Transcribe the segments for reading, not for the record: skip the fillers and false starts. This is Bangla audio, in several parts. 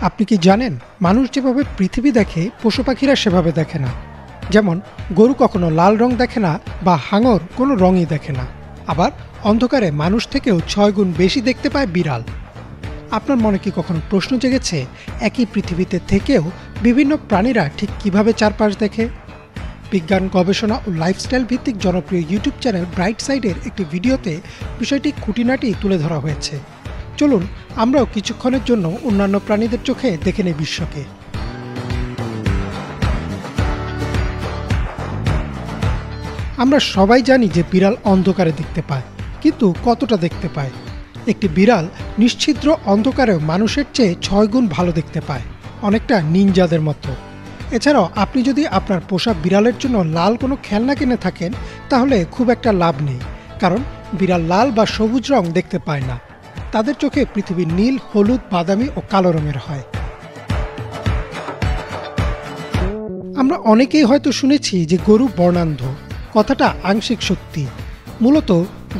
আপনি কি জানেন মানুষ যেভাবে পৃথিবী দেখে পশু পাখিরা সেভাবে দেখে না। যেমন গরু কখনো লাল রং দেখে না বা হাঙর কোনো রঙই দেখে না। আবার অন্ধকারে মানুষ থেকেও 6 গুণ বেশি দেখতে পায় বিড়াল। আপনার মনে কি কখনো প্রশ্ন জেগেছে একই পৃথিবীতে থেকেও বিভিন্ন প্রাণীরা ঠিক কিভাবে চারপাশ দেখে? বিজ্ঞান গবেষণা ও লাইফস্টাইল ভিত্তিক জনপ্রিয় ইউটিউব চ্যানেল ব্রাইট সাইডের একটি ভিডিওতে বিষয়টি খুঁটিনাটি তুলে ধরা হয়েছে। চলুন আমরাও কিছুক্ষণের জন্য অন্যান্য প্রাণীদের চোখে দেখে নেই বিশ্বকে। আমরা সবাই জানি যে বিড়াল অন্ধকারে দেখতে পায়, কিন্তু কতটা দেখতে পায়? একটি বিড়াল নিশ্ছিদ্র অন্ধকারেও মানুষের চেয়ে 6 গুণ ভালো দেখতে পায়, অনেকটা নিনজাদের মতো। এছাড়াও আপনি যদি আপনার পোষা বিড়ালের জন্য লাল কোনো খেলনা কিনে থাকেন, তাহলে খুব একটা লাভ নেই, কারণ বিড়াল লাল বা সবুজ রং দেখতে পায় না। তাদের চোখে পৃথিবী নীল, হলুদ, বাদামি ও কালো রঙের হয়। আমরা অনেকেই হয়তো শুনেছি যে গরু বর্ণান্ধ। কথাটা আংশিক সত্যি। মূলত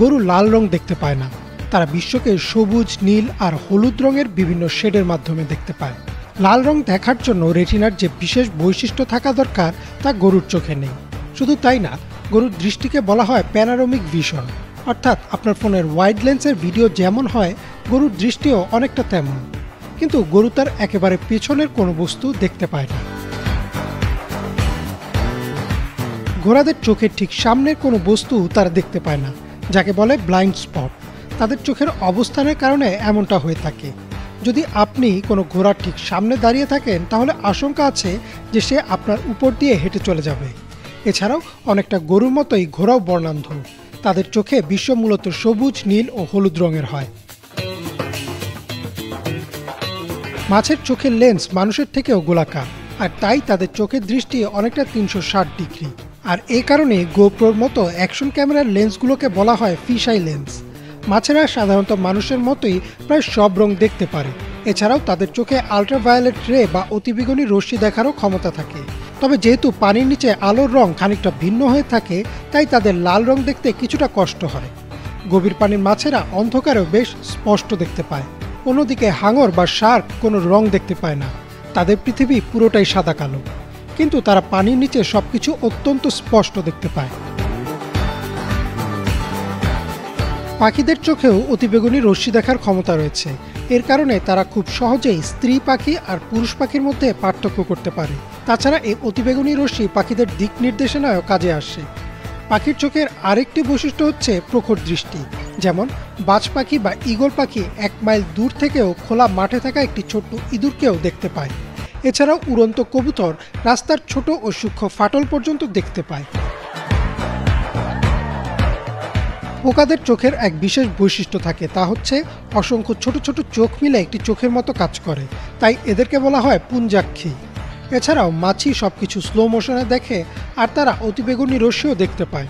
গরু লাল রং দেখতে পায় না, তারা বিশ্বকে সবুজ, নীল আর হলুদ রঙের বিভিন্ন শেডের মাধ্যমে দেখতে পায়। লাল রং দেখার জন্য রেটিনার যে বিশেষ বৈশিষ্ট্য থাকা দরকার তা গরুর চোখে নেই। শুধু তাই না, গরুর দৃষ্টিকে বলা হয় প্যানোরামিক ভিশন, অর্থাৎ আপনার ফোনের ওয়াইড লেন্সের ভিডিও যেমন হয় গরুর দৃষ্টিও অনেকটা তেমন। কিন্তু গরু তার একেবারে পেছনের কোনো বস্তু দেখতে পায় না। ঘোড়াদের চোখের ঠিক সামনের কোনো বস্তু তারা দেখতে পায় না, যাকে বলে ব্লাইন্ড স্পট। তাদের চোখের অবস্থানের কারণে এমনটা হয়ে থাকে। যদি আপনি কোনো ঘোড়ার ঠিক সামনে দাঁড়িয়ে থাকেন, তাহলে আশঙ্কা আছে যে সে আপনার উপর দিয়ে হেঁটে চলে যাবে। এছাড়াও অনেকটা গরুর মতোই ঘোড়াও বর্ণান্ধ। তাদের চোখে বিশ্ব মূলত সবুজ, নীল ও হলুদ রঙের হয়। মাছের চোখের লেন্স মানুষের থেকেও গোলাকার, আর তাই তাদের চোখের দৃষ্টি অনেকটা 360 ডিগ্রি। আর এই কারণে গোপ্রোর মতো অ্যাকশন ক্যামেরার লেন্সগুলোকে বলা হয় ফিশ আই লেন্স। মাছেরা সাধারণত মানুষের মতোই প্রায় সব রং দেখতে পারে। এছাড়াও তাদের চোখে আল্ট্রাভায়োলেট রে বা অতিবেগুনি রশ্মি দেখারও ক্ষমতা থাকে। তবে যেহেতু পানির নিচে আলোর রং খানিকটা ভিন্ন হয়ে থাকে, তাই তাদের লাল রং দেখতে কিছুটা কষ্ট হয়। গভীর পানির মাছেরা অন্ধকারেও বেশ স্পষ্ট দেখতে পায়। অন্যদিকে হাঙর বা শার্ক কোনো রং দেখতে পায় না, তাদের পৃথিবী পুরোটাই সাদা কালো, কিন্তু তারা পানির নিচে সবকিছু অত্যন্ত স্পষ্ট দেখতে পায়। পাখিদের চোখেও অতিবেগুনি রশ্মি দেখার ক্ষমতা রয়েছে। এর কারণে তারা খুব সহজেই স্ত্রী পাখি আর পুরুষ পাখির মধ্যে পার্থক্য করতে পারে। তাছাড়া এই অতিবেগুনি রশ্মি পাখিদের দিক নির্দেশনায়ও কাজে আসে। পাখির চোখের আরেকটি বৈশিষ্ট্য হচ্ছে প্রখর দৃষ্টি। যেমন বাজ পাখি বা ঈগল পাখি 1 মাইল দূর থেকেও খোলা মাঠে থাকা একটি ছোট্ট ইঁদুরকেও দেখতে পায়। এছাড়াও উড়ন্ত কবুতর রাস্তার ছোট ও সূক্ষ্ম ফাটল পর্যন্ত দেখতে পায়। পোকাদের চোখের এক বিশেষ বৈশিষ্ট্য থাকে, তা হচ্ছে অসংখ্য ছোট ছোট চোখ মিলে একটি চোখের মতো কাজ করে, তাই এদেরকে বলা হয় পুঞ্জাক্ষী। এছাড়াও মাছি সবকিছু স্লো মোশনে দেখে, আর তারা অতিবেগুনি রশ্মিও দেখতে পায়।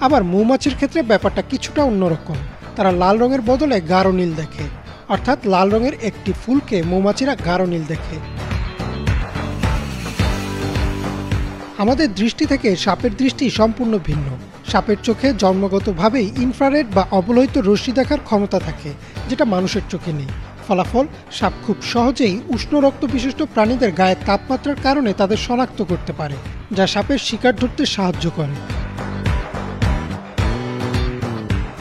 আবার মৌমাছির ক্ষেত্রে ব্যাপারটা কিছুটা অন্যরকম। তারা লাল রঙের বদলে গাঢ় নীল দেখে, অর্থাৎ লাল রঙের একটি ফুলকে মৌমাছিরা গাঢ় নীল দেখে। আমাদের দৃষ্টি থেকে সাপের দৃষ্টি সম্পূর্ণ ভিন্ন। সাপের চোখে জন্মগতভাবেই ইনফ্রারেড বা অবলোহিত রশ্মি দেখার ক্ষমতা থাকে, যেটা মানুষের চোখে নেই। ফলাফল, সাপ খুব সহজেই উষ্ণ রক্ত বিশিষ্ট প্রাণীদের গায়ের তাপমাত্রার কারণে তাদের শনাক্ত করতে পারে, যা সাপের শিকার ধরতে সাহায্য করে।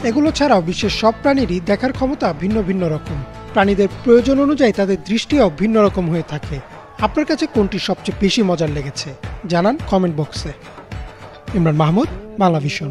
এগুলো ছাড়াও বিশ্বের সব প্রাণীরই দেখার ক্ষমতা ভিন্ন ভিন্ন রকম। প্রাণীদের প্রয়োজন অনুযায়ী তাদের দৃষ্টিও ভিন্ন রকম হয়ে থাকে। আপনার কাছে কোনটি সবচেয়ে বেশি মজার লেগেছে জানান কমেন্ট বক্সে। ইমরান মাহমুদ, বাংলা ভিশন।